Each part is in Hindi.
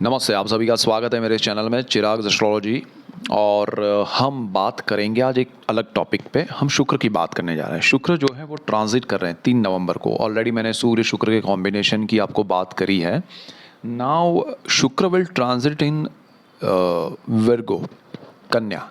नमस्ते, आप सभी का स्वागत है मेरे इस चैनल में चिराग एस्ट्रोलॉजी। और हम बात करेंगे आज एक अलग टॉपिक पे। हम शुक्र की बात करने जा रहे हैं। शुक्र जो है वो ट्रांजिट कर रहे हैं 3 नवंबर को। ऑलरेडी मैंने सूर्य शुक्र के कॉम्बिनेशन की आपको बात करी है। नाउ शुक्र विल ट्रांजिट इन वर्गो, कन्या।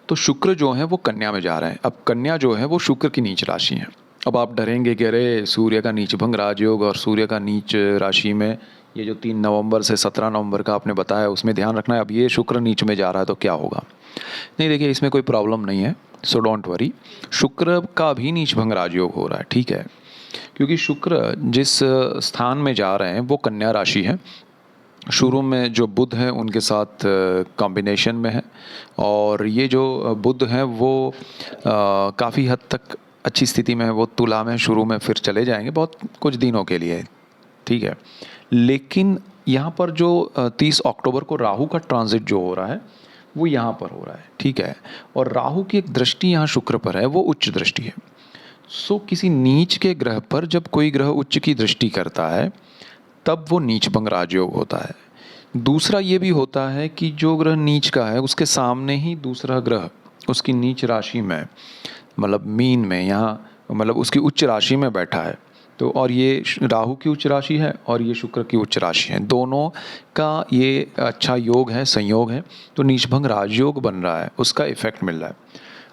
तो शुक्र जो है वो कन्या में जा रहे हैं। अब कन्या जो है वो शुक्र की नीच राशि है। अब आप डरेंगे कि अरे सूर्य का नीच भंग राजयोग और सूर्य का नीच राशि में ये जो 3 नवंबर से 17 नवंबर का आपने बताया उसमें ध्यान रखना है। अब ये शुक्र नीच में जा रहा है तो क्या होगा? नहीं, देखिए इसमें कोई प्रॉब्लम नहीं है, सो डोंट वरी। शुक्र का भी नीच भंग राजयोग हो रहा है, ठीक है, क्योंकि शुक्र जिस स्थान में जा रहे हैं वो कन्या राशि है। शुरू में जो बुध हैं उनके साथ कॉम्बिनेशन में है, और ये जो बुध हैं वो काफ़ी हद तक अच्छी स्थिति में है। वो तुला में शुरू में, फिर चले जाएंगे बहुत कुछ दिनों के लिए, ठीक है। लेकिन यहाँ पर जो 30 अक्टूबर को राहु का ट्रांजिट जो हो रहा है वो यहाँ पर हो रहा है, ठीक है। और राहु की एक दृष्टि यहाँ शुक्र पर है, वो उच्च दृष्टि है। सो किसी नीच के ग्रह पर जब कोई ग्रह उच्च की दृष्टि करता है तब वो नीच भंग राजयोग होता है। दूसरा ये भी होता है कि जो ग्रह नीच का है उसके सामने ही दूसरा ग्रह उसकी नीच राशि में, मतलब मीन में, यहाँ मतलब उसकी उच्च राशि में बैठा है। तो और ये राहु की उच्च राशि है और ये शुक्र की उच्च राशि है, दोनों का ये अच्छा योग है, संयोग है। तो नीच भंग राजयोग बन रहा है, उसका इफेक्ट मिल रहा है।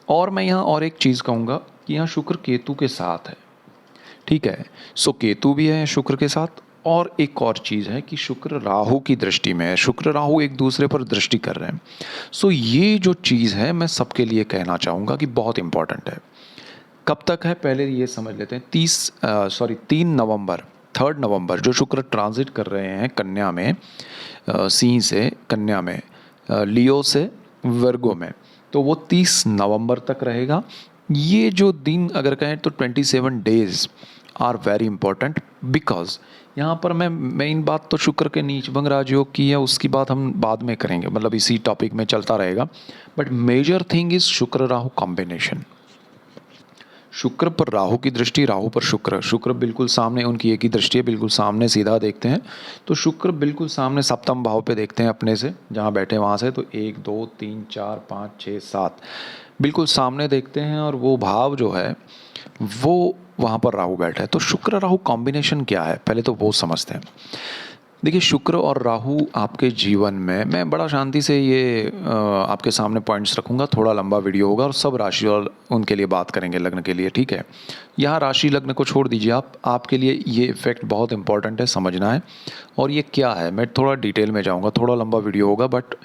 और मैं यहाँ और एक चीज़ कहूँगा कि यहाँ शुक्र केतु के साथ है, ठीक है। सो केतु भी है शुक्र के साथ। और एक और चीज़ है कि शुक्र राहु की दृष्टि में है, शुक्र राहु एक दूसरे पर दृष्टि कर रहे हैं। सो ये जो चीज़ है मैं सबके लिए कहना चाहूँगा कि बहुत इंपॉर्टेंट है। कब तक है पहले ये समझ लेते हैं। 3 नवंबर, 3 नवंबर जो शुक्र ट्रांजिट कर रहे हैं कन्या में, सिंह से कन्या में, लियो से वर्गो में, तो वो 30 नवंबर तक रहेगा। ये जो दिन अगर कहें तो 27 days are very important, because यहाँ पर मैं मेन बात तो शुक्र के नीच भंग राजयोग की है, उसकी बात हम बाद में करेंगे, मतलब इसी टॉपिक में चलता रहेगा। बट मेजर थिंग इज शुक्र राहु कॉम्बिनेशन। शुक्र पर राहु की दृष्टि, राहु पर शुक्र, शुक्र बिल्कुल सामने, उनकी एक ही दृष्टि है, बिल्कुल सामने सीधा देखते हैं। तो शुक्र बिल्कुल सामने सप्तम भाव पे देखते हैं अपने से, जहाँ बैठे वहाँ से, तो 1 2 3 4 5 6 7 बिल्कुल सामने देखते हैं। और वो भाव जो है वो वहाँ पर राहु बैठा है। तो शुक्र राहु कॉम्बिनेशन क्या है पहले तो वो समझते हैं। देखिए शुक्र और राहु आपके जीवन में, मैं बड़ा शांति से ये आपके सामने पॉइंट्स रखूँगा, थोड़ा लंबा वीडियो होगा और सब राशि और उनके लिए बात करेंगे, लग्न के लिए, ठीक है। यहाँ राशि लग्न को छोड़ दीजिए आप, आपके लिए ये इफेक्ट बहुत इंपॉर्टेंट है, समझना है। और ये क्या है मैं थोड़ा डिटेल में जाऊँगा, थोड़ा लंबा वीडियो होगा, बट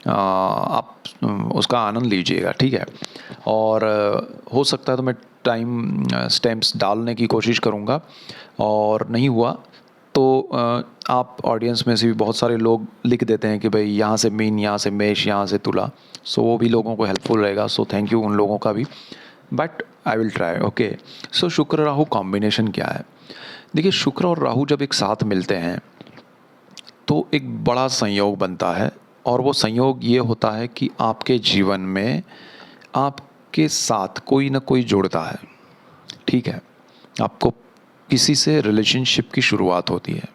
आप उसका आनंद लीजिएगा, ठीक है। और हो सकता है तो मैं टाइम स्टैम्प्स डालने की कोशिश करूँगा, और नहीं हुआ तो आप ऑडियंस में से भी बहुत सारे लोग लिख देते हैं कि भाई यहाँ से मीन, यहाँ से मेष, यहाँ से तुला। सो वो भी लोगों को हेल्पफुल रहेगा, सो थैंक यू उन लोगों का भी, but I will try, okay. So Shukra Rahu combination क्या है? देखिए शुक्र और राहु जब एक साथ मिलते हैं तो एक बड़ा संयोग बनता है। और वो संयोग ये होता है कि आपके जीवन में आपके साथ कोई ना कोई जुड़ता है, ठीक है। आपको किसी से रिलेशनशिप की शुरुआत होती है,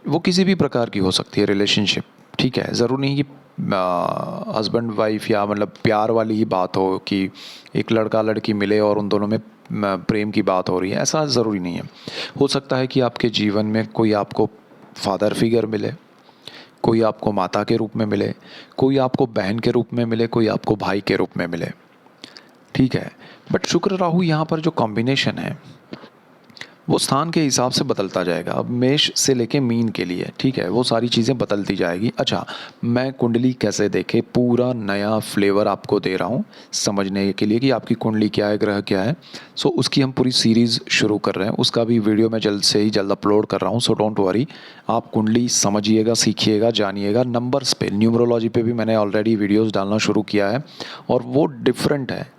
वो किसी भी प्रकार की हो सकती है रिलेशनशिप, ठीक है। ज़रूर नहीं कि हस्बैंड वाइफ या मतलब प्यार वाली ही बात हो कि एक लड़का लड़की मिले और उन दोनों में प्रेम की बात हो रही है, ऐसा ज़रूरी नहीं है। हो सकता है कि आपके जीवन में कोई आपको फादर फिगर मिले, कोई आपको माता के रूप में मिले, कोई आपको बहन के रूप में मिले, कोई आपको भाई के रूप में मिले, ठीक है। बट शुक्र राहु यहाँ पर जो कॉम्बिनेशन है वो स्थान के हिसाब से बदलता जाएगा। अब मेष से लेके मीन के लिए, ठीक है, वो सारी चीज़ें बदलती जाएगी। अच्छा, मैं कुंडली कैसे देखे पूरा नया फ्लेवर आपको दे रहा हूँ समझने के लिए कि आपकी कुंडली क्या है, ग्रह क्या है। सो उसकी हम पूरी सीरीज़ शुरू कर रहे हैं, उसका भी वीडियो मैं जल्द से ही जल्द अपलोड कर रहा हूँ। सो डोंट वरी, आप कुंडली समझिएगा, सीखिएगा, जानिएगा। नंबर्स पे, न्यूमरोलॉजी पे भी मैंने ऑलरेडी वीडियोज़ डालना शुरू किया है, और वो डिफरेंट है।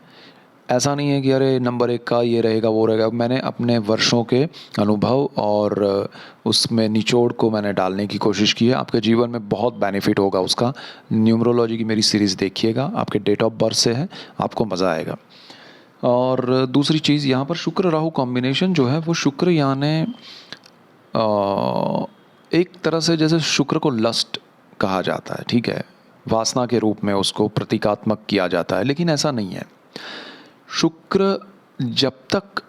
ऐसा नहीं है कि अरे नंबर 1 का ये रहेगा वो रहेगा। मैंने अपने वर्षों के अनुभव और उसमें निचोड़ को मैंने डालने की कोशिश की है। आपके जीवन में बहुत बेनिफिट होगा उसका। न्यूमरोलॉजी की मेरी सीरीज़ देखिएगा, आपके डेट ऑफ बर्थ से है, आपको मज़ा आएगा। और दूसरी चीज़ यहाँ पर शुक्र राहु कॉम्बिनेशन जो है वो शुक्र यानी एक तरह से जैसे शुक्र को लस्ट कहा जाता है, ठीक है, वासना के रूप में उसको प्रतीकात्मक किया जाता है, लेकिन ऐसा नहीं है। शुक्र जब तक,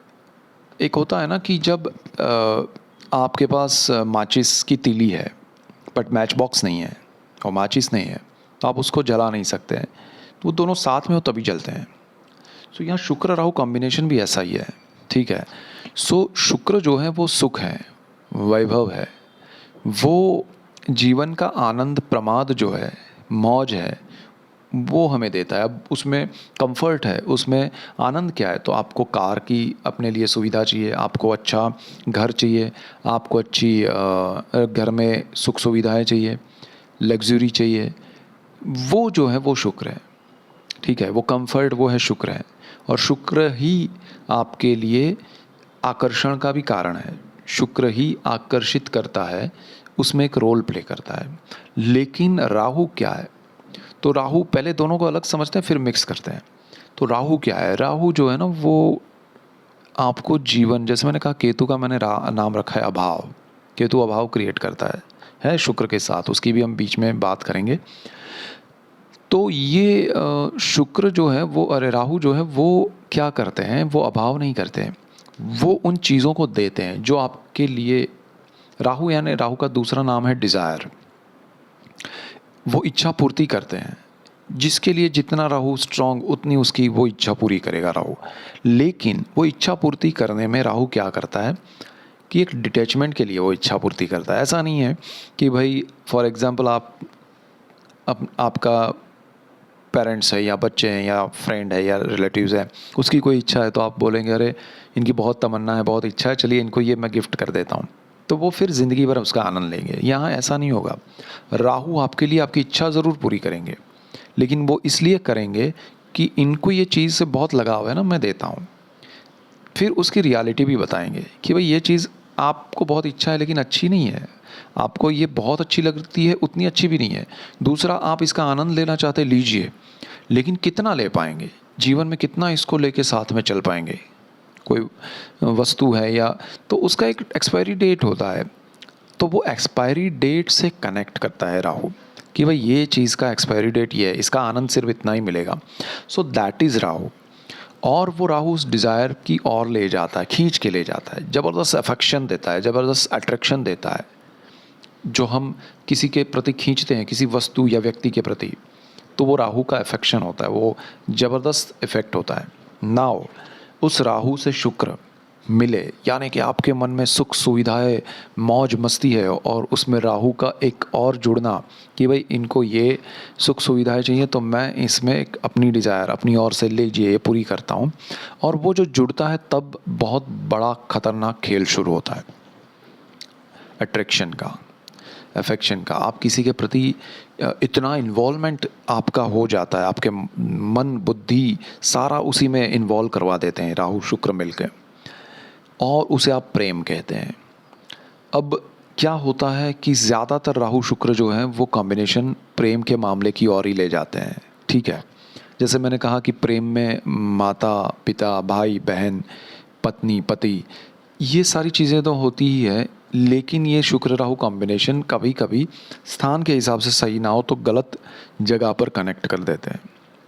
एक होता है ना कि जब आपके पास माचिस की तीली है बट मैच बॉक्स नहीं है और माचिस नहीं है, तो आप उसको जला नहीं सकते हैं, तो वो दोनों साथ में हो तभी जलते हैं। सो यहाँ शुक्र राहु कॉम्बिनेशन भी ऐसा ही है, ठीक है। सो शुक्र जो है वो सुख है, वैभव है, वो जीवन का आनंद प्रमाद जो है, मौज है, वो हमें देता है। अब उसमें कंफर्ट है, उसमें आनंद क्या है, तो आपको कार की अपने लिए सुविधा चाहिए, आपको अच्छा घर चाहिए, आपको अच्छी घर में सुख सुविधाएं चाहिए, लग्जरी चाहिए, वो जो है वो शुक्र है, ठीक है। वो कंफर्ट वो है, शुक्र है। और शुक्र ही आपके लिए आकर्षण का भी कारण है, शुक्र ही आकर्षित करता है, उसमें एक रोल प्ले करता है। लेकिन राहु क्या है, तो राहु, पहले दोनों को अलग समझते हैं फिर मिक्स करते हैं। तो राहु क्या है, राहु जो है ना वो आपको जीवन, जैसे मैंने कहा केतु का मैंने नाम रखा है अभाव, केतु अभाव क्रिएट करता है शुक्र के साथ, उसकी भी हम बीच में बात करेंगे। तो ये शुक्र जो है वो, अरे राहु जो है वो क्या करते हैं, वो अभाव नहीं करते हैं, वो उन चीज़ों को देते हैं जो आपके लिए, राहु यानी राहु का दूसरा नाम है डिज़ायर, वो इच्छा पूर्ति करते हैं। जिसके लिए जितना राहु स्ट्रांग उतनी उसकी वो इच्छा पूरी करेगा राहु। लेकिन वो इच्छा पूर्ति करने में राहु क्या करता है कि एक डिटैचमेंट के लिए वो इच्छा पूर्ति करता है। ऐसा नहीं है कि भाई फॉर एग्जांपल आपका पेरेंट्स है या बच्चे हैं या फ्रेंड है या रिलेटिव्स है, उसकी कोई इच्छा है तो आप बोलेंगे अरे इनकी बहुत तमन्ना है, बहुत इच्छा है, चलिए इनको ये मैं गिफ्ट कर देता हूँ, तो वो फिर ज़िंदगी भर उसका आनंद लेंगे। यहाँ ऐसा नहीं होगा। राहु आपके लिए आपकी इच्छा ज़रूर पूरी करेंगे, लेकिन वो इसलिए करेंगे कि इनको ये चीज़ से बहुत लगाव है ना, मैं देता हूँ। फिर उसकी रियलिटी भी बताएंगे कि भाई ये चीज़ आपको बहुत इच्छा है लेकिन अच्छी नहीं है, आपको ये बहुत अच्छी लगती है उतनी अच्छी भी नहीं है। दूसरा, आप इसका आनंद लेना चाहते लीजिए, लेकिन कितना ले पाएंगे, जीवन में कितना इसको लेके साथ में चल पाएंगे। कोई वस्तु है या, तो उसका एक एक्सपायरी डेट होता है, तो वो एक्सपायरी डेट से कनेक्ट करता है राहु कि भाई ये चीज़ का एक्सपायरी डेट ये है, इसका आनंद सिर्फ इतना ही मिलेगा। So that is Rahu. और वो राहु उस डिज़ायर की ओर ले जाता है, खींच के ले जाता है, ज़बरदस्त अफेक्शन देता है, ज़बरदस्त अट्रैक्शन देता है। जो हम किसी के प्रति खींचते हैं, किसी वस्तु या व्यक्ति के प्रति, तो वो राहु का अफेक्शन होता है, वो ज़बरदस्त इफेक्ट होता है। नाउ उस राहु से शुक्र मिले, यानी कि आपके मन में सुख सुविधाएं मौज मस्ती है, और उसमें राहु का एक और जुड़ना कि भाई इनको ये सुख सुविधाएं चाहिए तो मैं इसमें एक अपनी डिज़ायर अपनी ओर से लीजिए ये पूरी करता हूँ। और वो जो जुड़ता है तब बहुत बड़ा खतरनाक खेल शुरू होता है, अट्रैक्शन का, अफेक्शन का। आप किसी के प्रति इतना इन्वॉल्वमेंट आपका हो जाता है, आपके मन बुद्धि सारा उसी में इन्वॉल्व करवा देते हैं राहु शुक्र मिलकर, और उसे आप प्रेम कहते हैं। अब क्या होता है कि ज़्यादातर राहु शुक्र जो है वो कॉम्बिनेशन प्रेम के मामले की ओर ही ले जाते हैं, ठीक है। जैसे मैंने कहा कि प्रेम में माता पिता, भाई बहन, पत्नी पति, ये सारी चीज़ें तो होती ही है, लेकिन ये शुक्र राहु कॉम्बिनेशन कभी कभी स्थान के हिसाब से सही ना हो तो गलत जगह पर कनेक्ट कर देते हैं।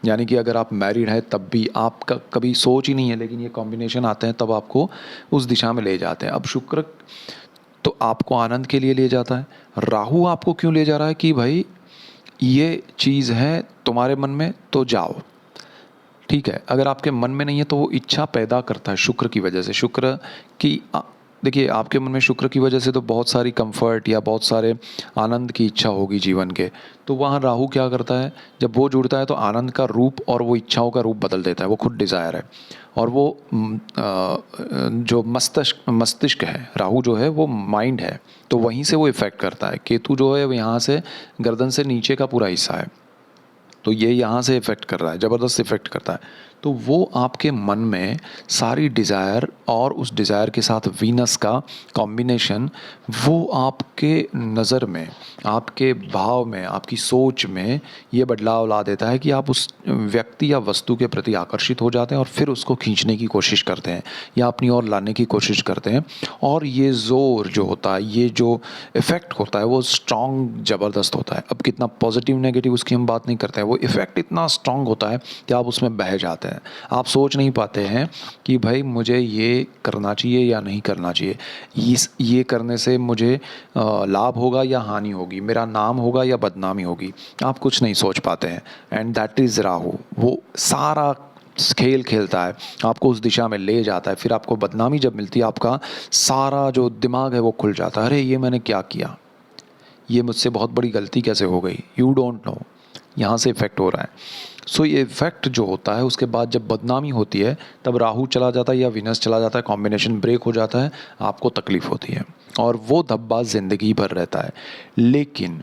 यानी कि अगर आप मैरिड है तब भी आपका कभी सोच ही नहीं है, लेकिन ये कॉम्बिनेशन आते हैं तब आपको उस दिशा में ले जाते हैं। अब शुक्र तो आपको आनंद के लिए ले जाता है, राहु आपको क्यों ले जा रहा है कि भाई ये चीज़ है तुम्हारे मन में तो जाओ, ठीक है। अगर आपके मन में नहीं है तो वो इच्छा पैदा करता है शुक्र की वजह से। शुक्र की देखिए, आपके मन में शुक्र की वजह से तो बहुत सारी कंफर्ट या बहुत सारे आनंद की इच्छा होगी जीवन के, तो वहाँ राहु क्या करता है, जब वो जुड़ता है तो आनंद का रूप और वो इच्छाओं का रूप बदल देता है। वो खुद डिज़ायर है, और वो जो मस्तिष्क है, राहु जो है वो माइंड है, तो वहीं से वो इफ़ेक्ट करता है। केतु जो है वो यहाँ से गर्दन से नीचे का पूरा हिस्सा है, तो ये यहाँ से इफ़ेक्ट कर रहा है, ज़बरदस्त इफ़ेक्ट करता है। तो वो आपके मन में सारी डिज़ायर और उस डिज़ायर के साथ वीनस का कॉम्बिनेशन वो आपके नज़र में, आपके भाव में, आपकी सोच में ये बदलाव ला देता है कि आप उस व्यक्ति या वस्तु के प्रति आकर्षित हो जाते हैं और फिर उसको खींचने की कोशिश करते हैं या अपनी ओर लाने की कोशिश करते हैं। और ये ज़ोर जो होता है, ये जो इफ़ेक्ट होता है वो स्ट्रॉन्ग ज़बरदस्त होता है। अब कितना पॉजिटिव नेगेटिव उसकी हम बात नहीं करते हैं, वो इफ़ेक्ट इतना स्ट्रॉन्ग होता है कि आप उसमें बह जाते हैं। आप सोच नहीं पाते हैं कि भाई मुझे ये करना चाहिए या नहीं करना चाहिए, ये करने से मुझे लाभ होगा या हानि होगी, मेरा नाम होगा या बदनामी होगी। आप कुछ नहीं सोच पाते हैं। And that is Rahu. वो सारा खेल खेलता है, आपको उस दिशा में ले जाता है। फिर आपको बदनामी जब मिलती है, आपका सारा जो दिमाग है वो खुल जाता है। अरे ये मैंने क्या किया, ये मुझसे बहुत बड़ी गलती कैसे हो गई, यू डोंट नो। यहाँ से इफ़ेक्ट हो रहा है। सो ये इफ़ेक्ट जो होता है उसके बाद जब बदनामी होती है तब राहु चला जाता है या विनस चला जाता है, कॉम्बिनेशन ब्रेक हो जाता है, आपको तकलीफ़ होती है और वो धब्बा ज़िंदगी भर रहता है। लेकिन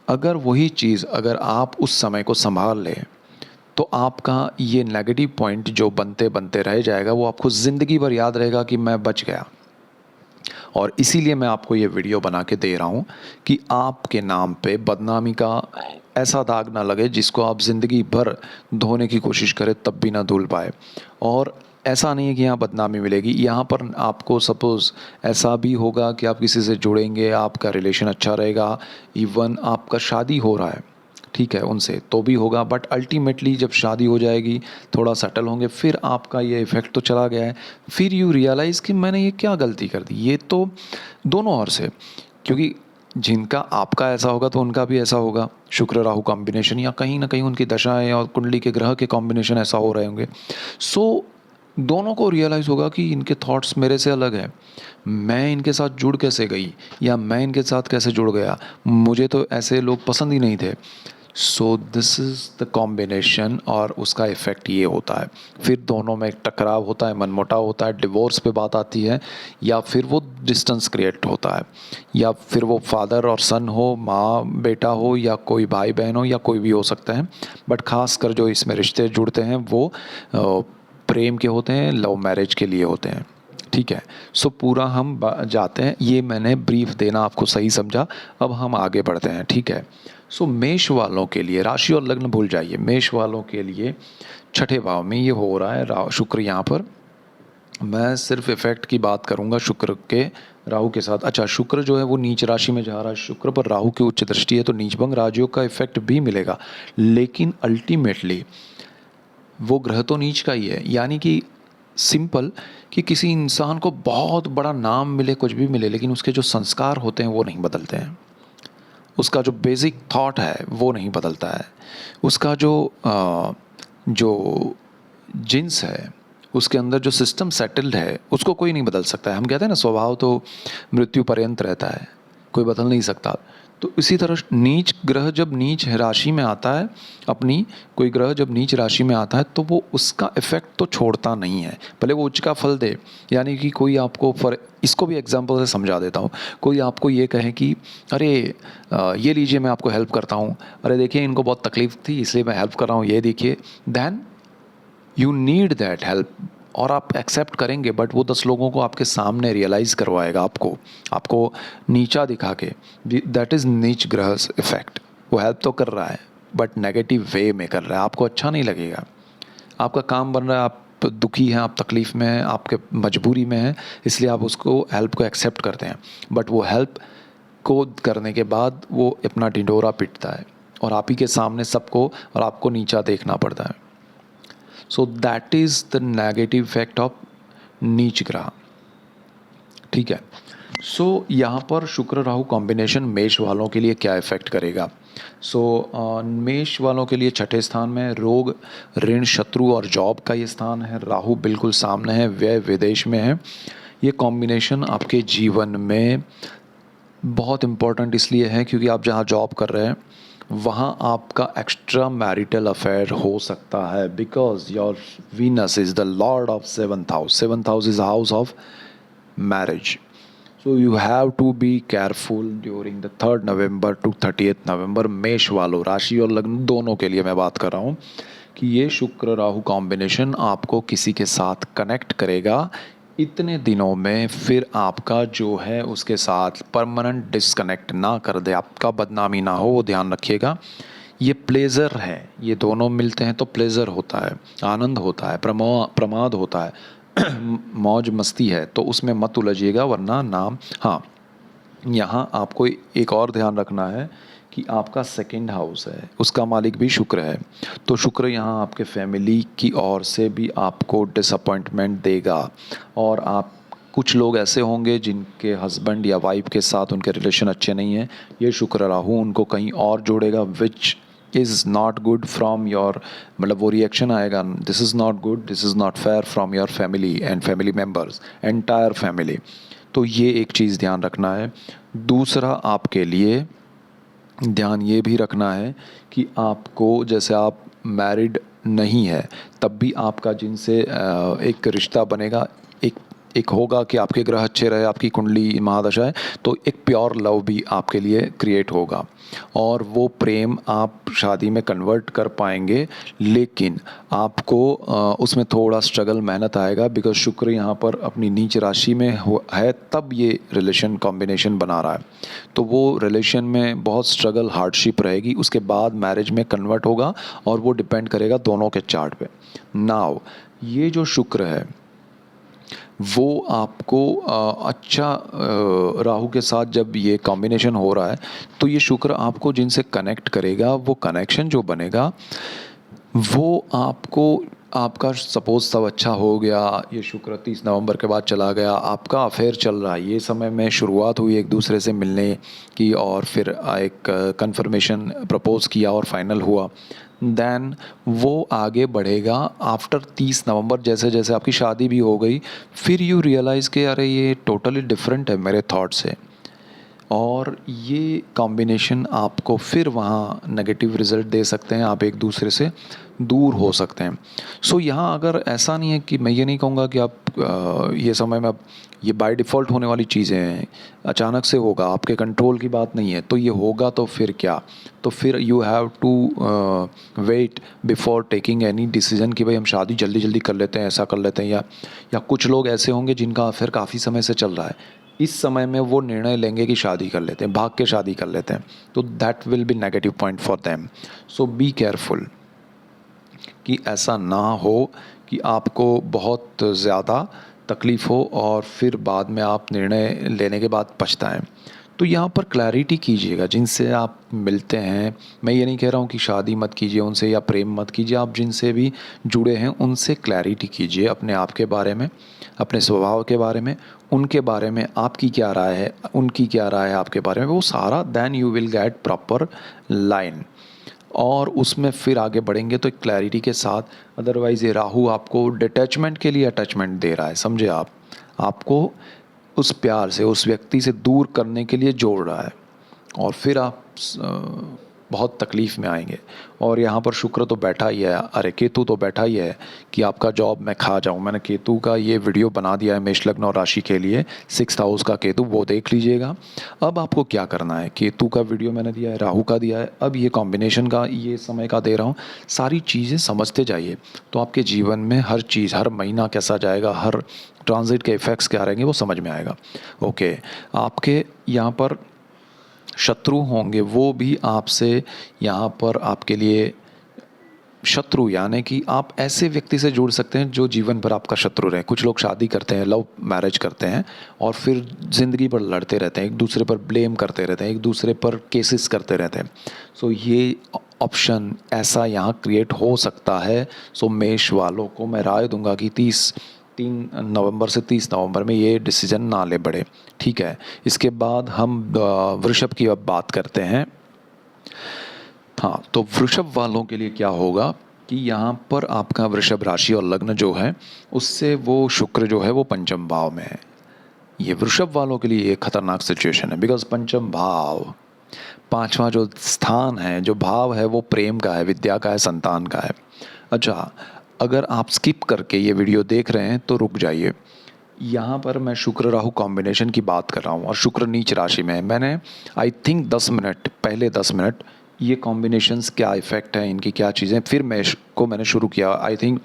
अगर वही चीज़ अगर आप उस समय को संभाल लें तो आपका ये नेगेटिव पॉइंट जो बनते बनते रह जाएगा वो आपको ज़िंदगी भर याद रहेगा कि मैं बच गया। और इसीलिए मैं आपको ये वीडियो बना के दे रहा हूँ कि आपके नाम पे बदनामी का ऐसा दाग ना लगे जिसको आप ज़िंदगी भर धोने की कोशिश करें तब भी ना धुल पाए। और ऐसा नहीं है कि यहाँ बदनामी मिलेगी, यहाँ पर आपको सपोज़ ऐसा भी होगा कि आप किसी से जुड़ेंगे, आपका रिलेशन अच्छा रहेगा, इवन आपका शादी हो रहा है, ठीक है, उनसे तो भी होगा। बट अल्टीमेटली जब शादी हो जाएगी, थोड़ा सेटल होंगे, फिर आपका ये इफ़ेक्ट तो चला गया है। फिर यू रियलाइज़ कि मैंने ये क्या गलती कर दी। ये तो दोनों ओर से, क्योंकि जिनका आपका ऐसा होगा तो उनका भी ऐसा होगा। शुक्र राहु कॉम्बिनेशन या कहीं ना कहीं उनकी दशाएं और कुंडली के ग्रह के कॉम्बिनेशन ऐसा हो रहे होंगे। सो दोनों को रियलाइज़ होगा कि इनके थॉट्स मेरे से अलग है, मैं इनके साथ जुड़ कैसे गई या मैं इनके साथ कैसे जुड़ गया, मुझे तो ऐसे लोग पसंद ही नहीं थे। So this is the combination और उसका इफ़ेक्ट ये होता है। फिर दोनों में एक टकराव होता है, मनमुटाव होता है, डिवोर्स पे बात आती है, या फिर वो डिस्टेंस क्रिएट होता है, या फिर वो फादर और सन हो, माँ बेटा हो, या कोई भाई बहन हो, या कोई भी हो सकता है। बट ख़ास कर जो इसमें रिश्ते जुड़ते हैं वो प्रेम के होते हैं, लव मैरिज के लिए होते हैं, ठीक है। सो पूरा हम जाते हैं, ये मैंने ब्रीफ देना आपको सही समझा। अब हम आगे बढ़ते हैं, ठीक है। सो मेष वालों के लिए, राशि और लग्न भूल जाइए, मेष वालों के लिए छठे भाव में ये हो रहा है शुक्र। यहाँ पर मैं सिर्फ इफेक्ट की बात करूँगा शुक्र के राहु के साथ। अच्छा, शुक्र जो है वो नीच राशि में जा रहा है, शुक्र पर राहु की उच्च दृष्टि है तो नीचभंग राजयोग का इफेक्ट भी मिलेगा। लेकिन अल्टीमेटली वो ग्रह तो नीच का ही है, यानी कि सिंपल कि किसी इंसान को बहुत बड़ा नाम मिले, कुछ भी मिले, लेकिन उसके जो संस्कार होते हैं वो नहीं बदलते हैं। उसका जो बेसिक थॉट है वो नहीं बदलता है। उसका जो जिन्स है, उसके अंदर जो सिस्टम सेटल्ड है, उसको कोई नहीं बदल सकता है। हम कहते हैं ना, स्वभाव तो मृत्यु पर्यंत रहता है, कोई बदल नहीं सकता। तो इसी तरह नीच ग्रह जब नीच राशि में आता है, अपनी कोई ग्रह जब नीच राशि में आता है तो वो उसका इफेक्ट तो छोड़ता नहीं है, भले वो उच्च का फल दे। यानी कि कोई आपको, फॉर इसको भी एग्जांपल से समझा देता हूँ, कोई आपको ये कहे कि अरे ये लीजिए मैं आपको हेल्प करता हूँ, अरे देखिए इनको बहुत तकलीफ थी इसलिए मैं हेल्प कर रहा हूँ, ये देखिए, then you need that help, और आप एक्सेप्ट करेंगे। बट वो 10 लोगों को आपके सामने रियलाइज़ करवाएगा, आपको नीचा दिखा के। दैट इज़ नीच ग्रह इफेक्ट। वो हेल्प तो कर रहा है बट नेगेटिव वे में कर रहा है, आपको अच्छा नहीं लगेगा। आपका काम बन रहा है, आप दुखी हैं, आप तकलीफ़ में हैं, आपके मजबूरी में हैं, इसलिए आप उसको हेल्प को एक्सेप्ट करते हैं। बट वो हेल्प को करने के बाद वो अपना ढिंढोरा पीटता है और आप ही के सामने सबको और आपको नीचा देखना पड़ता है। So that is the negative effect of नीच ग्रह, ठीक है। सो यहाँ पर शुक्र राहु कॉम्बिनेशन मेष वालों के लिए क्या इफेक्ट करेगा। मेष वालों के लिए छठे स्थान में रोग, ऋण, शत्रु और जॉब का ये स्थान है। राहु बिल्कुल सामने है, व्यय विदेश में है। ये कॉम्बिनेशन आपके जीवन में बहुत इम्पोर्टेंट इसलिए है क्योंकि आप जहाँ जॉब कर रहे हैं वहाँ आपका एक्स्ट्रा मैरिटल अफेयर हो सकता है, because your Venus is the lord of 7th house. 7th house is house of marriage. So you have to be careful during the 3rd November to 30th November. मेष वालों, राशि और लग्न दोनों के लिए मैं बात कर रहा हूँ कि ये शुक्र राहु कॉम्बिनेशन आपको किसी के साथ कनेक्ट करेगा इतने दिनों में, फिर आपका जो है उसके साथ परमानेंट डिस्कनेक्ट ना कर दे, आपका बदनामी ना हो, वो ध्यान रखिएगा। ये प्लेज़र है, ये दोनों मिलते हैं तो प्लेज़र होता है, आनंद होता है, प्रमाद होता है मौज मस्ती है, तो उसमें मत उलझिएगा वरना नाम। हाँ, यहाँ आपको एक और ध्यान रखना है कि आपका सेकंड हाउस है, उसका मालिक भी शुक्र है। तो शुक्र यहाँ आपके फैमिली की ओर से भी आपको डिसअपॉइंटमेंट देगा, और आप कुछ लोग ऐसे होंगे जिनके हस्बैंड या वाइफ के साथ उनके रिलेशन अच्छे नहीं हैं। ये शुक्र राहु उनको कहीं और जोड़ेगा, which is not good from your, मतलब वो रिएक्शन आएगा, this is not good, this is not fair from your family and family members, entire family. तो ये एक चीज़ ध्यान रखना है। दूसरा, आपके लिए ध्यान ये भी रखना है कि आपको, जैसे आप मैरिड नहीं है तब भी आपका जिनसे एक रिश्ता बनेगा, एक एक होगा कि आपके ग्रह अच्छे रहे, आपकी कुंडली महादशा है, तो एक प्योर लव भी आपके लिए क्रिएट होगा, और वो प्रेम आप शादी में कन्वर्ट कर पाएंगे। लेकिन आपको उसमें थोड़ा स्ट्रगल, मेहनत आएगा, बिकॉज शुक्र यहाँ पर अपनी नीच राशि में है, तब ये रिलेशन कॉम्बिनेशन बना रहा है। तो वो रिलेशन में बहुत स्ट्रगल, हार्डशिप रहेगी, उसके बाद मैरिज में कन्वर्ट होगा, और वो डिपेंड करेगा दोनों के चार्ट पे। नाउ ये जो शुक्र है वो आपको अच्छा, राहु के साथ जब ये कॉम्बिनेशन हो रहा है तो ये शुक्र आपको जिनसे कनेक्ट करेगा, वो कनेक्शन जो बनेगा वो आपको, आपका सपोज सब अच्छा हो गया, ये शुक्र 30 नवंबर के बाद चला गया, आपका अफेयर चल रहा है, ये समय में शुरुआत हुई एक दूसरे से मिलने की, और फिर एक कंफर्मेशन प्रपोज किया और फाइनल हुआ, देन वो आगे बढ़ेगा आफ्टर 30 नवंबर। जैसे जैसे आपकी शादी भी हो गई, फिर यू रियलाइज़ कि अरे ये टोटली डिफरेंट है मेरे थॉट से, और ये कॉम्बिनेशन आपको फिर वहाँ नेगेटिव रिज़ल्ट दे सकते हैं, आप एक दूसरे से दूर हो सकते हैं। सो यहाँ अगर ऐसा नहीं है कि मैं ये नहीं कहूँगा कि आप ये समय में, अब ये बाय डिफ़ॉल्ट होने वाली चीज़ें हैं, अचानक से होगा, आपके कंट्रोल की बात नहीं है, तो ये होगा तो फिर क्या, तो फिर you have to wait before taking any decision कि भाई हम शादी जल्दी जल्दी कर लेते हैं, ऐसा कर लेते हैं, या कुछ लोग ऐसे होंगे जिनका अफेयर काफ़ी समय से चल रहा है, इस समय में वो निर्णय लेंगे कि शादी कर लेते हैं, भाग के शादी कर लेते हैं, तो that will be negative point for them. So be careful कि ऐसा ना हो कि आपको बहुत ज़्यादा तकलीफ़ हो और फिर बाद में आप निर्णय लेने के बाद पछताएं। तो यहाँ पर क्लैरिटी कीजिएगा जिनसे आप मिलते हैं। मैं ये नहीं कह रहा हूँ कि शादी मत कीजिए उनसे या प्रेम मत कीजिए, आप जिनसे भी जुड़े हैं उनसे क्लैरिटी कीजिए अपने आप के बारे में, अपने स्वभाव के बारे में, उनके बारे में आपकी क्या राय है, उनकी क्या राय है आपके बारे में, वो सारा, then you will get proper line, और उसमें फिर आगे बढ़ेंगे तो एक क्लैरिटी के साथ। अदरवाइज़ ये राहु आपको डिटैचमेंट के लिए अटैचमेंट दे रहा है, समझे आप, आपको उस प्यार से, उस व्यक्ति से दूर करने के लिए जोड़ रहा है, और फिर आप बहुत तकलीफ़ में आएंगे। और यहाँ पर शुक्र तो बैठा ही है, अरे केतु तो बैठा ही है कि आपका जॉब मैं खा जाऊँ। मैंने केतु का ये वीडियो बना दिया है मेष लग्न और राशि के लिए, 6th हाउस का केतु, वो देख लीजिएगा। अब आपको क्या करना है, केतु का वीडियो मैंने दिया है, राहु का दिया है, अब ये कॉम्बिनेशन का, ये समय का दे रहा हूँ। सारी चीज़ें समझते जाइए तो आपके जीवन में हर चीज़, हर महीना कैसा जाएगा, हर ट्रांजिट के इफ़ेक्ट्स क्या रहेंगे वो समझ में आएगा। ओके, आपके यहाँ पर शत्रु होंगे, वो भी आपसे यहाँ पर आपके लिए शत्रु, यानी कि आप ऐसे व्यक्ति से जुड़ सकते हैं जो जीवन भर आपका शत्रु रहे। कुछ लोग शादी करते हैं, लव मैरिज करते हैं, और फिर ज़िंदगी भर लड़ते रहते हैं, एक दूसरे पर ब्लेम करते रहते हैं, एक दूसरे पर केसेस करते रहते हैं। सो ये ऑप्शन ऐसा यहाँ क्रिएट हो सकता है। सो मेष वालों को मैं राय दूंगा कि 3 नवंबर से 30 नवंबर में ये डिसीजन ना ले बड़े, ठीक है। इसके बाद हम वृषभ की अब बात करते हैं। हाँ, तो वृषभ वालों के लिए क्या होगा कि यहाँ पर आपका वृषभ राशि और लग्न जो है उससे वो शुक्र जो है वो पंचम भाव में है। ये वृषभ वालों के लिए एक खतरनाक सिचुएशन है, बिकॉज पंचम भाव, पांचवा जो स्थान है, जो भाव है, वो प्रेम का है, विद्या का है, संतान का है। अच्छा, अगर आप स्किप करके ये वीडियो देख रहे हैं तो रुक जाइए। यहाँ पर मैं शुक्र राहु कॉम्बिनेशन की बात कर रहा हूँ और शुक्र नीच राशि में है। मैंने आई थिंक 10 मिनट पहले, 10 मिनट ये कॉम्बिनेशंस क्या इफ़ेक्ट है इनकी, क्या चीज़ें, फिर मैंने शुरू किया। आई थिंक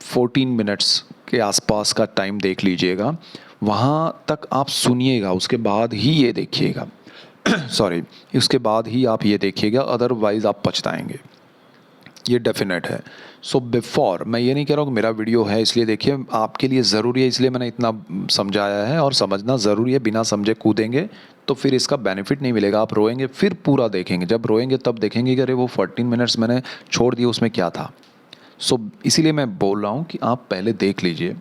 14 मिनट्स के आसपास का टाइम देख लीजिएगा, वहाँ तक आप सुनिएगा, उसके बाद ही ये देखिएगा सॉरी, उसके बाद ही आप ये देखिएगा, अदरवाइज़ आप पछताएंगे, ये डेफिनेट है। सो बिफोर, मैं ये नहीं कह रहा हूँ कि मेरा वीडियो है इसलिए देखिए, आपके लिए ज़रूरी है इसलिए मैंने इतना समझाया है, और समझना ज़रूरी है। बिना समझे कूदेंगे तो फिर इसका बेनिफिट नहीं मिलेगा, आप रोएंगे, फिर पूरा देखेंगे, जब रोएंगे तब देखेंगे कि अरे वो 14 मिनट्स मैंने छोड़ दिए, उसमें क्या था। सो इसीलिए मैं बोल रहा हूँ कि आप पहले देख लीजिए।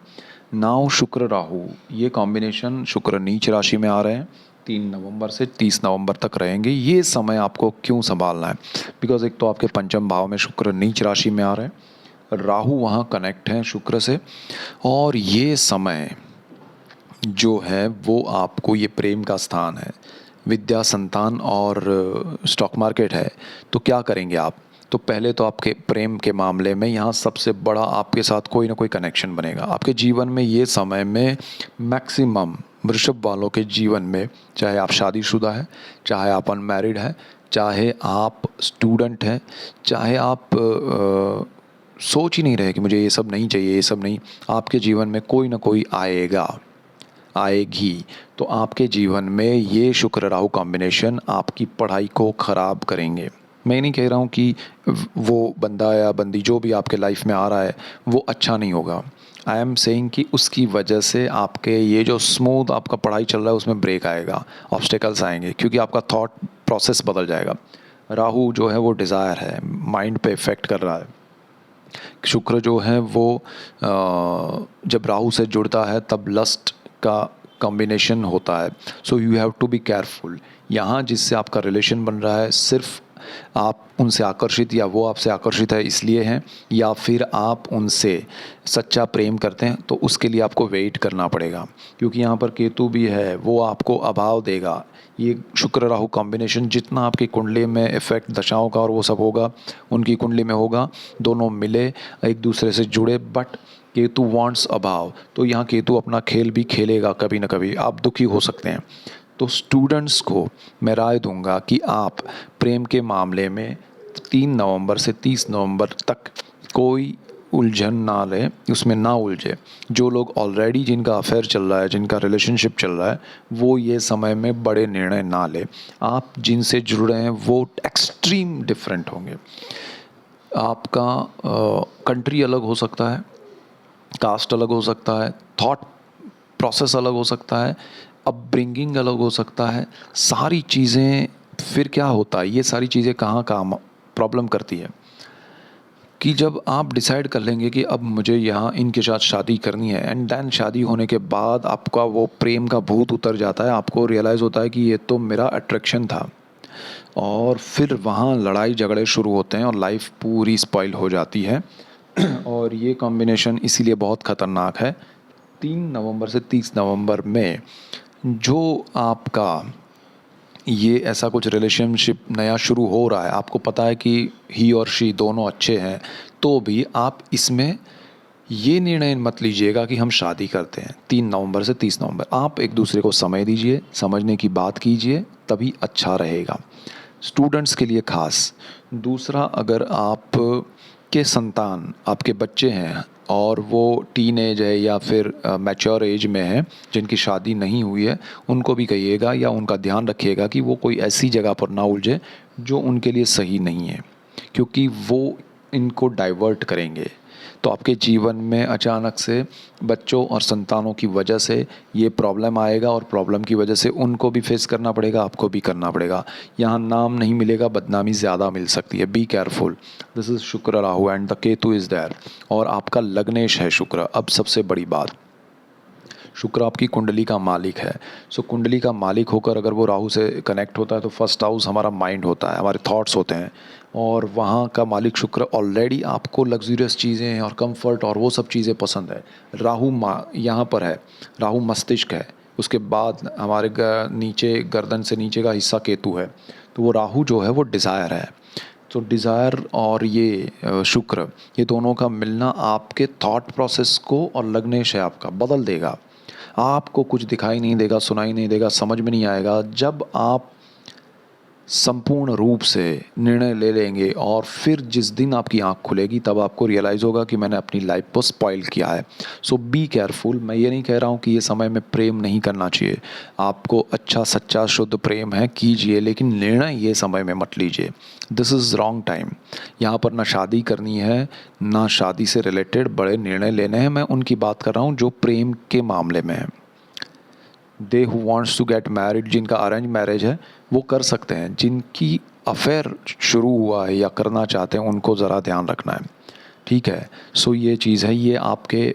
नाउ शुक्र राहु, ये कॉम्बिनेशन, शुक्र नीच राशि में आ रहे हैं, 3 नवंबर से 30 नवंबर तक रहेंगे। ये समय आपको क्यों संभालना है? बिकॉज एक तो आपके पंचम भाव में शुक्र नीच राशि में आ रहे हैं, राहु वहाँ कनेक्ट हैं शुक्र से, और ये समय जो है वो आपको, ये प्रेम का स्थान है, विद्या, संतान और स्टॉक मार्केट है। तो क्या करेंगे आप? तो पहले तो आपके प्रेम के मामले में यहाँ सबसे बड़ा आपके साथ कोई ना कोई कनेक्शन बनेगा आपके जीवन में। ये समय में मैक्सिमम वृषभ वालों के जीवन में, चाहे आप शादीशुदा हैं, चाहे आप अनमैरिड हैं, चाहे आप स्टूडेंट हैं, चाहे आप सोच ही नहीं रहे कि मुझे ये सब नहीं चाहिए, ये सब नहीं, आपके जीवन में कोई ना कोई आएगा, आएगी। तो आपके जीवन में ये शुक्र राहु कॉम्बिनेशन आपकी पढ़ाई को ख़राब करेंगे। मैं नहीं कह रहा हूँ कि वो बंदा या बंदी जो भी आपके लाइफ में आ रहा है वो अच्छा नहीं होगा। आई एम सेइंग कि उसकी वजह से आपके ये जो स्मूथ आपका पढ़ाई चल रहा है उसमें ब्रेक आएगा, ऑब्स्टेकल्स आएंगे, क्योंकि आपका थॉट प्रोसेस बदल जाएगा। राहु जो है वो डिज़ायर है, माइंड पे इफ़ेक्ट कर रहा है। शुक्र जो है वो जब राहु से जुड़ता है तब लस्ट का कॉम्बिनेशन होता है। So you have to be careful. यहाँ जिससे आपका रिलेशन बन रहा है, सिर्फ आप उनसे आकर्षित या वो आपसे आकर्षित है इसलिए हैं, या फिर आप उनसे सच्चा प्रेम करते हैं, तो उसके लिए आपको वेट करना पड़ेगा, क्योंकि यहाँ पर केतु भी है, वो आपको अभाव देगा। ये शुक्र राहु कॉम्बिनेशन जितना आपकी कुंडली में इफ़ेक्ट दशाओं का और वो सब होगा, उनकी कुंडली में होगा, दोनों मिले, एक दूसरे से जुड़े, बट केतु वांट्स अभाव। तो यहाँ केतु अपना खेल भी खेलेगा, कभी ना कभी आप दुखी हो सकते हैं। तो स्टूडेंट्स को मैं राय दूंगा कि आप प्रेम के मामले में 3 नवंबर से 30 नवंबर तक कोई उलझन ना लें, उसमें ना उलझे। जो लोग ऑलरेडी, जिनका अफेयर चल रहा है, जिनका रिलेशनशिप चल रहा है, वो ये समय में बड़े निर्णय ना ले। आप जिनसे जुड़ रहे हैं वो एक्सट्रीम डिफरेंट होंगे। आपका कंट्री अलग हो सकता है, कास्ट अलग हो सकता है, थॉट प्रोसेस अलग हो सकता है, अपब्रिंगिंग अलग हो सकता है, सारी चीज़ें। फिर क्या होता है, ये सारी चीज़ें कहाँ कहाँ प्रॉब्लम करती है कि जब आप डिसाइड कर लेंगे कि अब मुझे यहाँ इनके साथ शादी करनी है, एंड देन शादी होने के बाद आपका वो प्रेम का भूत उतर जाता है, आपको रियलाइज़ होता है कि ये तो मेरा अट्रैक्शन था, और फिर वहाँ लड़ाई झगड़े शुरू होते हैं और लाइफ पूरी स्पॉइल हो जाती है। और ये कॉम्बिनेशन इसीलिए बहुत ख़तरनाक है। 3 नवंबर से 30 नवंबर में जो आपका ये ऐसा कुछ रिलेशनशिप नया शुरू हो रहा है, आपको पता है कि ही और शी दोनों अच्छे हैं, तो भी आप इसमें ये निर्णय मत लीजिएगा कि हम शादी करते हैं। 3 नवंबर से 30 नवंबर आप एक दूसरे को समय दीजिए, समझने की बात कीजिए, तभी अच्छा रहेगा स्टूडेंट्स के लिए खास। दूसरा, अगर आप के संतान, आपके बच्चे हैं और वो टीन एज है या फिर मैच्योर एज में है, जिनकी शादी नहीं हुई है, उनको भी कहिएगा या उनका ध्यान रखिएगा कि वो कोई ऐसी जगह पर ना उलझे जो उनके लिए सही नहीं है, क्योंकि वो इनको डाइवर्ट करेंगे। तो आपके जीवन में अचानक से बच्चों और संतानों की वजह से ये प्रॉब्लम आएगा, और प्रॉब्लम की वजह से उनको भी फेस करना पड़ेगा, आपको भी करना पड़ेगा। यहाँ नाम नहीं मिलेगा, बदनामी ज़्यादा मिल सकती है। Be careful. This is Shukra Rahu and the Ketu is there, और आपका लग्नेश है शुक्र। अब सबसे बड़ी बात, शुक्र आपकी कुंडली का मालिक है। सो कुंडली का मालिक होकर अगर वो राहु से कनेक्ट होता है तो फर्स्ट हाउस हमारा माइंड होता है, हमारे थॉट्स होते हैं, और वहाँ का मालिक शुक्र ऑलरेडी आपको लग्जूरियस चीज़ें और कंफर्ट और वो सब चीज़ें पसंद है। राहु यहाँ पर है, राहु मस्तिष्क है, उसके बाद हमारे नीचे गर्दन से नीचे का हिस्सा केतु है। तो वो राहु जो है वो डिज़ायर है। तो डिज़ायर और ये शुक्र, ये दोनों का मिलना आपके थॉट प्रोसेस को, और लग्नेश है आपका, बदल देगा। आपको कुछ दिखाई नहीं देगा, सुनाई नहीं देगा, समझ में नहीं आएगा। जब आप संपूर्ण रूप से निर्णय ले लेंगे और फिर जिस दिन आपकी आंख खुलेगी तब आपको रियलाइज़ होगा कि मैंने अपनी लाइफ को स्पॉइल किया है। सो बी केयरफुल। मैं ये नहीं कह रहा हूँ कि ये समय में प्रेम नहीं करना चाहिए, आपको अच्छा सच्चा शुद्ध प्रेम है कीजिए, लेकिन निर्णय ये समय में मत लीजिए। This is wrong time. यहाँ पर ना शादी करनी है, ना शादी से रिलेटेड बड़े निर्णय लेने हैं। मैं उनकी बात कर रहा हूँ जो प्रेम के मामले में है। They who wants to get married, जिनका अरेंज मैरिज है वो कर सकते हैं। जिनकी अफेयर शुरू हुआ है या करना चाहते हैं उनको ज़रा ध्यान रखना है, ठीक है। सो ये चीज़ है, ये आपके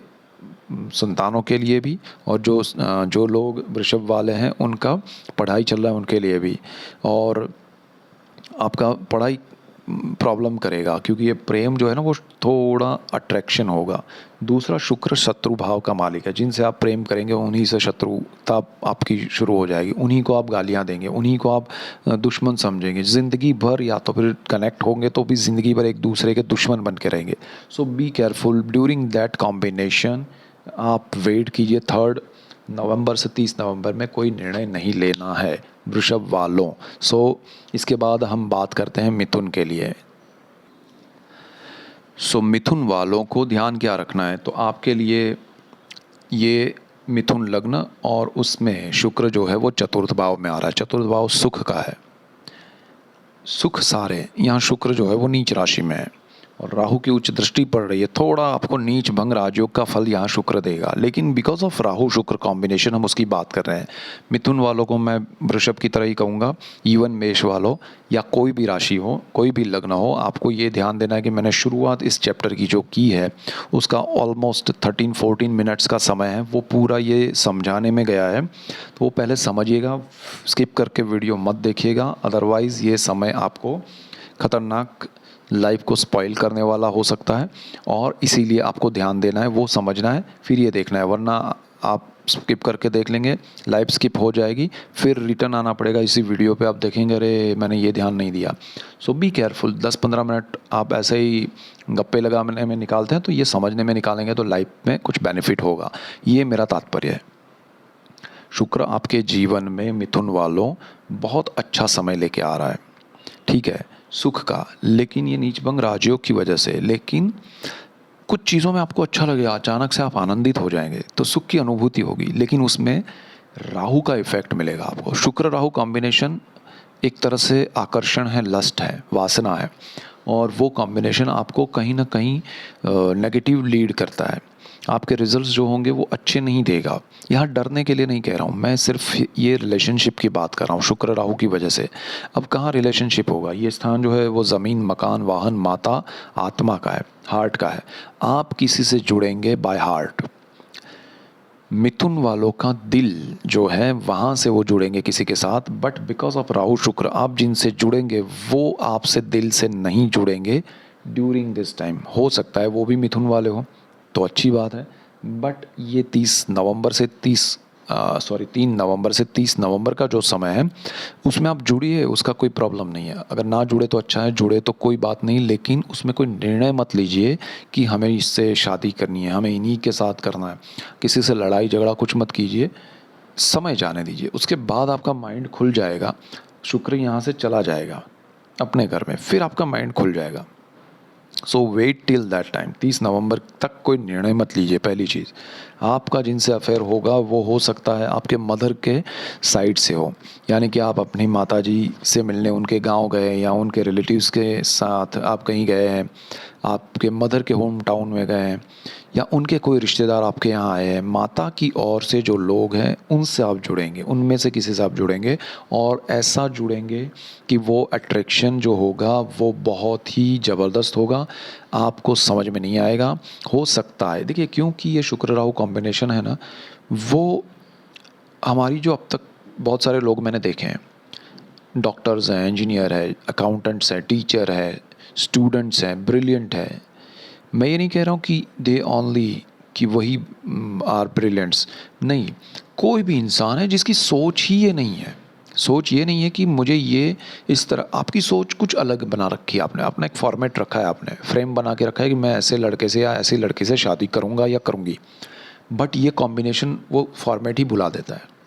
संतानों के लिए भी, और जो लोग वृषभ वाले हैं उनका पढ़ाई चल रहा है उनके लिए भी। और आपका पढ़ाई प्रॉब्लम करेगा क्योंकि ये प्रेम जो है ना वो थोड़ा अट्रैक्शन होगा। दूसरा, शुक्र शत्रु भाव का मालिक है। जिनसे आप प्रेम करेंगे उन्हीं से शत्रुता आपकी शुरू हो जाएगी, उन्हीं को आप गालियां देंगे, उन्हीं को आप दुश्मन समझेंगे ज़िंदगी भर, या तो फिर कनेक्ट होंगे तो भी ज़िंदगी भर एक दूसरे के दुश्मन बन के रहेंगे। So be careful during that combination. आप वेट कीजिए 3 नवंबर से 30 नवंबर में कोई निर्णय नहीं लेना है वृषभ वालों। इसके बाद हम बात करते हैं मिथुन के लिए। मिथुन वालों को ध्यान क्या रखना है, तो आपके लिए ये मिथुन लग्न और उसमें शुक्र जो है वो चतुर्थ भाव में आ रहा है। चतुर्थ भाव सुख का है, सुख सारे। यहाँ शुक्र जो है वो नीच राशि में है और राहु की उच्च दृष्टि पड़ रही है। थोड़ा आपको नीच भंग राजयोग का फल यहाँ शुक्र देगा, लेकिन बिकॉज ऑफ राहु शुक्र कॉम्बिनेशन हम उसकी बात कर रहे हैं। मिथुन वालों को मैं वृषभ की तरह ही कहूँगा, इवन मेष वालों या कोई भी राशि हो, कोई भी लग्न हो, आपको ये ध्यान देना है कि मैंने शुरुआत इस चैप्टर की जो की है उसका ऑलमोस्ट 13-14 मिनट्स का समय है, वो पूरा ये समझाने में गया है। तो वो पहले समझिएगा, स्किप करके वीडियो मत देखिएगा, अदरवाइज़ ये समय आपको खतरनाक लाइफ को स्पॉइल करने वाला हो सकता है। और इसीलिए आपको ध्यान देना है, वो समझना है, फिर ये देखना है, वरना आप स्किप करके देख लेंगे, लाइफ स्किप हो जाएगी, फिर रिटर्न आना पड़ेगा इसी वीडियो पे, आप देखेंगे अरे मैंने ये ध्यान नहीं दिया। सो बी केयरफुल। 10-15 मिनट आप ऐसे ही गप्पे लगाने में निकालते हैं तो ये समझने में निकालेंगे तो लाइफ में कुछ बेनिफिट होगा, ये मेरा तात्पर्य है। शुक्र आपके जीवन में मिथुन वालों बहुत अच्छा समय लेके आ रहा है, ठीक है, सुख का। लेकिन ये नीचभंग राजयोग की वजह से, लेकिन कुछ चीज़ों में आपको अच्छा लगेगा, अचानक से आप आनंदित हो जाएंगे तो सुख की अनुभूति होगी, लेकिन उसमें राहु का इफेक्ट मिलेगा आपको। शुक्र राहु कॉम्बिनेशन एक तरह से आकर्षण है, लस्ट है, वासना है, और वो कॉम्बिनेशन आपको कहीं ना कहीं नेगेटिव लीड करता है। आपके रिजल्ट्स जो होंगे वो अच्छे नहीं देगा। यहाँ डरने के लिए नहीं कह रहा हूँ, मैं सिर्फ ये रिलेशनशिप की बात कर रहा हूँ शुक्र राहु की वजह से। अब कहाँ रिलेशनशिप होगा, ये स्थान जो है वो ज़मीन, मकान, वाहन, माता, आत्मा का है, हार्ट का है। आप किसी से जुड़ेंगे बाय हार्ट। मिथुन वालों का दिल जो है वहाँ से वो जुड़ेंगे किसी के साथ, बट बिकॉज ऑफ राहु शुक्र आप जिनसे जुड़ेंगे वो आपसे दिल से नहीं जुड़ेंगे ड्यूरिंग दिस टाइम। हो सकता है वो भी मिथुन वाले हो तो अच्छी बात है, बट ये 3 नवंबर से 30 नवंबर का जो समय है उसमें आप जुड़िए, उसका कोई प्रॉब्लम नहीं है। अगर ना जुड़े तो अच्छा है, जुड़े तो कोई बात नहीं, लेकिन उसमें कोई निर्णय मत लीजिए कि हमें इससे शादी करनी है, हमें इन्हीं के साथ करना है। किसी से लड़ाई झगड़ा कुछ मत कीजिए, समय जाने दीजिए, उसके बाद आपका माइंड खुल जाएगा। शुक्र यहाँ से चला जाएगा अपने घर में, फिर आपका माइंड खुल जाएगा। सो वेट टिल दैट टाइम। 30 नवंबर तक कोई निर्णय मत लीजिए। पहली चीज़, आपका जिनसे अफेयर होगा वो हो सकता है आपके मदर के साइड से हो, यानी कि आप अपनी माताजी से मिलने उनके गांव गए या उनके रिलेटिव्स के साथ आप कहीं गए हैं, आपके मदर के होम टाउन में गए हैं, या उनके कोई रिश्तेदार आपके यहाँ आए हैं। माता की ओर से जो लोग हैं उनसे आप जुड़ेंगे, उनमें से किसी से आप जुड़ेंगे, और ऐसा जुड़ेंगे कि वो अट्रैक्शन जो होगा वो बहुत ही ज़बरदस्त होगा, आपको समझ में नहीं आएगा। हो सकता है, देखिए, क्योंकि ये शुक्र राहु कॉम्बिनेशन है ना, वो हमारी जो अब तक बहुत सारे लोग मैंने देखे हैं, डॉक्टर्स हैं, इंजीनियर है, अकाउंटेंट्स हैं, टीचर है, स्टूडेंट्स हैं, ब्रिलियंट है। मैं ये नहीं कह रहा हूँ कि दे ओनली, कि वही आर ब्रिलियंट्स, नहीं, कोई भी इंसान है जिसकी सोच ही ये नहीं है। सोच ये नहीं है कि मुझे ये इस तरह, आपकी सोच कुछ अलग बना रखी है आपने, अपना एक फॉर्मेट रखा है, आपने फ्रेम बना के रखा है कि मैं ऐसे लड़के से या ऐसी लड़की से शादी करूँगा या करूँगी, बट ये कॉम्बिनेशन वो फॉर्मेट ही भुला देता है।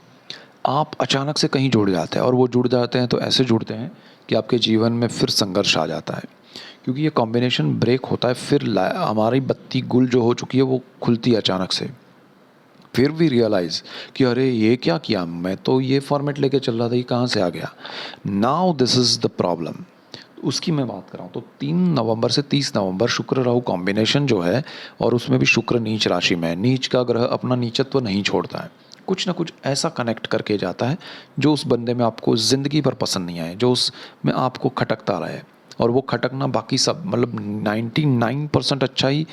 आप अचानक से कहीं जुड़ जाते हैं, और वो जुड़ जाते हैं तो ऐसे जुड़ते हैं कि आपके जीवन में फिर संघर्ष आ जाता है, क्योंकि ये कॉम्बिनेशन ब्रेक होता है। फिर हमारी बत्ती गुल जो हो चुकी है वो खुलती है अचानक से। फिर भी रियलाइज़ कि अरे ये क्या किया, मैं तो ये फॉर्मेट लेके चल रहा था, ये कहाँ से आ गया। Now this is the problem, उसकी मैं बात कर रहा हूँ। तो 3 नवंबर से 30 नवंबर शुक्र राहु कॉम्बिनेशन जो है, और उसमें भी शुक्र नीच राशि में है। नीच का ग्रह अपना नीचत्व नहीं छोड़ता है, कुछ ना कुछ ऐसा कनेक्ट करके जाता है जो उस बंदे में आपको ज़िंदगी भर पसंद नहीं आए, जो उसमें आपको खटकता रहे। और वो खटकना बाकी सब मतलब 99% अच्छा ही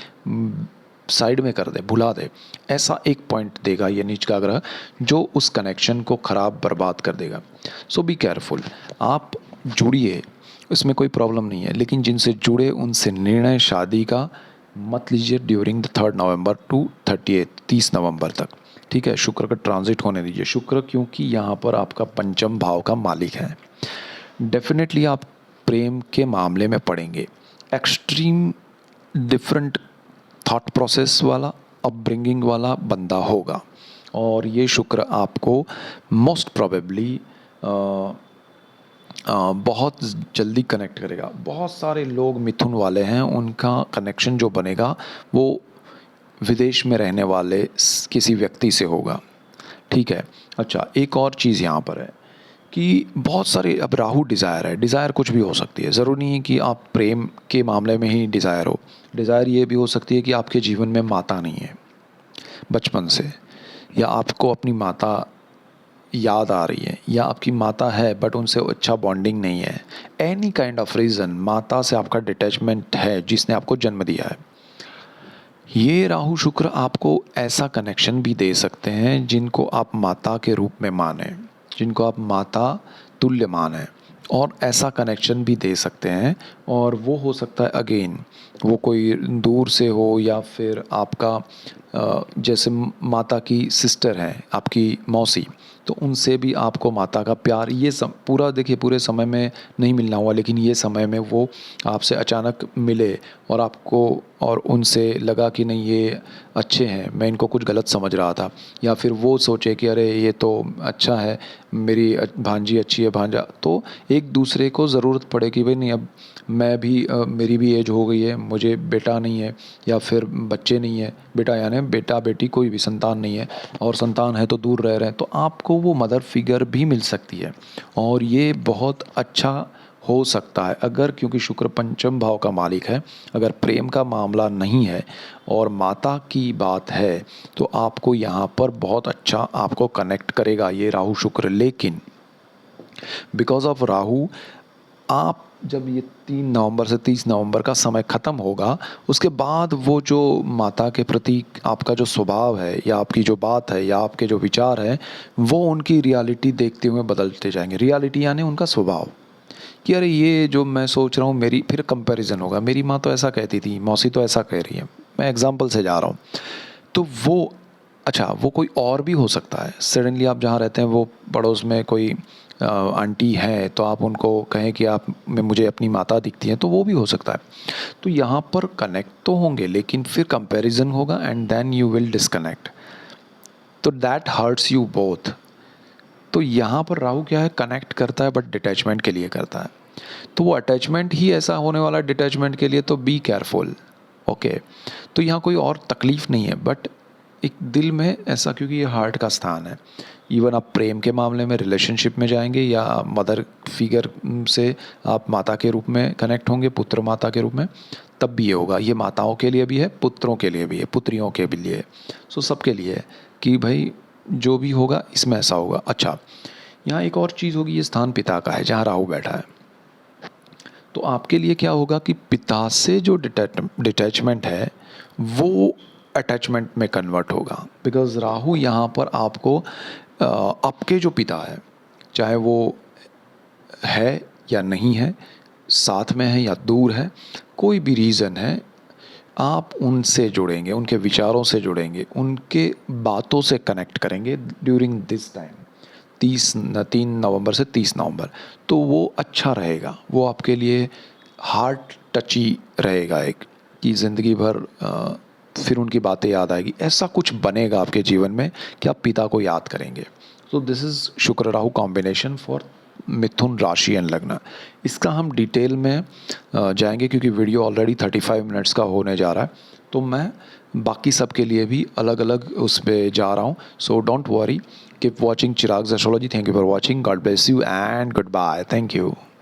साइड में कर दे, भुला दे। ऐसा एक पॉइंट देगा ये नीच का ग्रह जो उस कनेक्शन को ख़राब बर्बाद कर देगा। सो बी केयरफुल। आप जुड़िए, इसमें कोई प्रॉब्लम नहीं है, लेकिन जिनसे जुड़े उनसे निर्णय शादी का मत लीजिए ड्यूरिंग द 3 नवंबर टू 30 नवंबर तक। ठीक है, शुक्र का ट्रांजिट होने दीजिए। शुक्र क्योंकि यहाँ पर आपका पंचम भाव का मालिक है। डेफिनेटली आप प्रेम के मामले में पड़ेंगे। एक्सट्रीम डिफरेंट थॉट प्रोसेस वाला, अपब्रिंगिंग वाला बंदा होगा, और ये शुक्र आपको मोस्ट प्रोबेबली बहुत जल्दी कनेक्ट करेगा। बहुत सारे लोग मिथुन वाले हैं, उनका कनेक्शन जो बनेगा वो विदेश में रहने वाले किसी व्यक्ति से होगा। ठीक है। अच्छा, एक और चीज़ यहाँ पर है कि बहुत सारे, अब राहु डिज़ायर है, डिज़ायर कुछ भी हो सकती है, ज़रूरी नहीं है कि आप प्रेम के मामले में ही डिज़ायर हो। डिज़ायर ये भी हो सकती है कि आपके जीवन में माता नहीं है बचपन से, या आपको अपनी माता याद आ रही है, या आपकी माता है बट उनसे अच्छा बॉन्डिंग नहीं है। एनी काइंड ऑफ रीज़न, माता से आपका डिटैचमेंट है जिसने आपको जन्म दिया है। ये राहु शुक्र आपको ऐसा कनेक्शन भी दे सकते हैं जिनको आप माता के रूप में माने, जिनको आप माता तुल्य माने, और ऐसा कनेक्शन भी दे सकते हैं। और वो हो सकता है अगेन वो कोई दूर से हो, या फिर आपका जैसे माता की सिस्टर है, आपकी मौसी, तो उनसे भी आपको माता का प्यार, ये पूरा देखिए पूरे समय में नहीं मिलना हुआ, लेकिन ये समय में वो आपसे अचानक मिले और आपको, और उनसे लगा कि नहीं ये अच्छे हैं, मैं इनको कुछ गलत समझ रहा था, या फिर वो सोचे कि अरे ये तो अच्छा है, मेरी भांजी अच्छी है, भांजा। तो एक दूसरे को ज़रूरत पड़े कि भाई नहीं, अब मैं भी मेरी भी एज हो गई है, मुझे बेटा नहीं है, या फिर बच्चे नहीं है, बेटा यानी बेटा बेटी कोई भी संतान नहीं है, और संतान है तो दूर रह रहे हैं, तो आपको वो मदर फिगर भी मिल सकती है। और ये बहुत अच्छा हो सकता है अगर, क्योंकि शुक्र पंचम भाव का मालिक है, अगर प्रेम का मामला नहीं है और माता की बात है तो आपको यहाँ पर बहुत अच्छा आपको कनेक्ट करेगा ये राहु शुक्र। लेकिन बिकॉज ऑफ राहु, आप जब ये 3 नवंबर से 30 नवंबर का समय ख़त्म होगा, उसके बाद वो जो माता के प्रति आपका जो स्वभाव है, या आपकी जो बात है, या आपके जो विचार हैं, वो उनकी रियलिटी देखते हुए बदलते जाएंगे। रियलिटी यानी उनका स्वभाव, कि अरे ये जो मैं सोच रहा हूँ, मेरी फिर कंपैरिजन होगा, मेरी माँ तो ऐसा कहती थी, मौसी तो ऐसा कह रही है, मैं एग्जाम्पल से जा रहा हूँ। तो वो, अच्छा वो कोई और भी हो सकता है। सडनली आप जहाँ रहते हैं वो पड़ोस में कोई आंटी है, तो आप उनको कहें कि आप में मुझे अपनी माता दिखती हैं, तो वो भी हो सकता है। तो यहाँ पर कनेक्ट तो होंगे, लेकिन फिर कंपैरिजन होगा, and then you will disconnect, तो दैट हर्ट्स यू बोथ। तो यहाँ पर राहु क्या है, कनेक्ट करता है बट डिटैचमेंट के लिए करता है। तो वो अटैचमेंट ही ऐसा होने वाला डिटैचमेंट के लिए, तो बी केयरफुल। ओके, तो यहाँ कोई और तकलीफ़ नहीं है, बट एक दिल में ऐसा, क्योंकि ये हार्ट का स्थान है। इवन आप प्रेम के मामले में रिलेशनशिप में जाएंगे, या मदर फिगर से आप माता के रूप में कनेक्ट होंगे, पुत्र माता के रूप में, तब भी ये होगा। ये माताओं के लिए भी है, पुत्रों के लिए भी है, पुत्रियों के भी लिए, सो सबके लिए है कि भाई जो भी होगा इसमें ऐसा होगा। अच्छा, यहाँ एक और चीज़ होगी, ये स्थान पिता का है जहाँ राहु बैठा है। तो आपके लिए क्या होगा कि पिता से जो डिटैचमेंट है वो अटैचमेंट में कन्वर्ट होगा, बिकॉज राहु यहाँ पर आपको आपके जो पिता है, चाहे वो है या नहीं है, साथ में है या दूर है, कोई भी रीज़न है, आप उनसे जुड़ेंगे, उनके विचारों से जुड़ेंगे, उनके बातों से कनेक्ट करेंगे ड्यूरिंग दिस टाइम, 3 नवंबर से 30 नवंबर। तो वो अच्छा रहेगा, वो आपके लिए हार्ट टची रहेगा, एक कि ज़िंदगी भर फिर उनकी बातें याद आएगी, ऐसा कुछ बनेगा आपके जीवन में कि आप पिता को याद करेंगे। तो this is Shukra Rahu combination for मिथुन राशि एंड लग्न। इसका हम डिटेल में जाएंगे क्योंकि वीडियो ऑलरेडी 35 मिनट्स का होने जा रहा है, तो मैं बाकी सब के लिए भी अलग अलग उस पे जा रहा हूँ। So don't worry, keep watching Chirag's astrology. Thank you for watching, God bless you and good bye, thank you.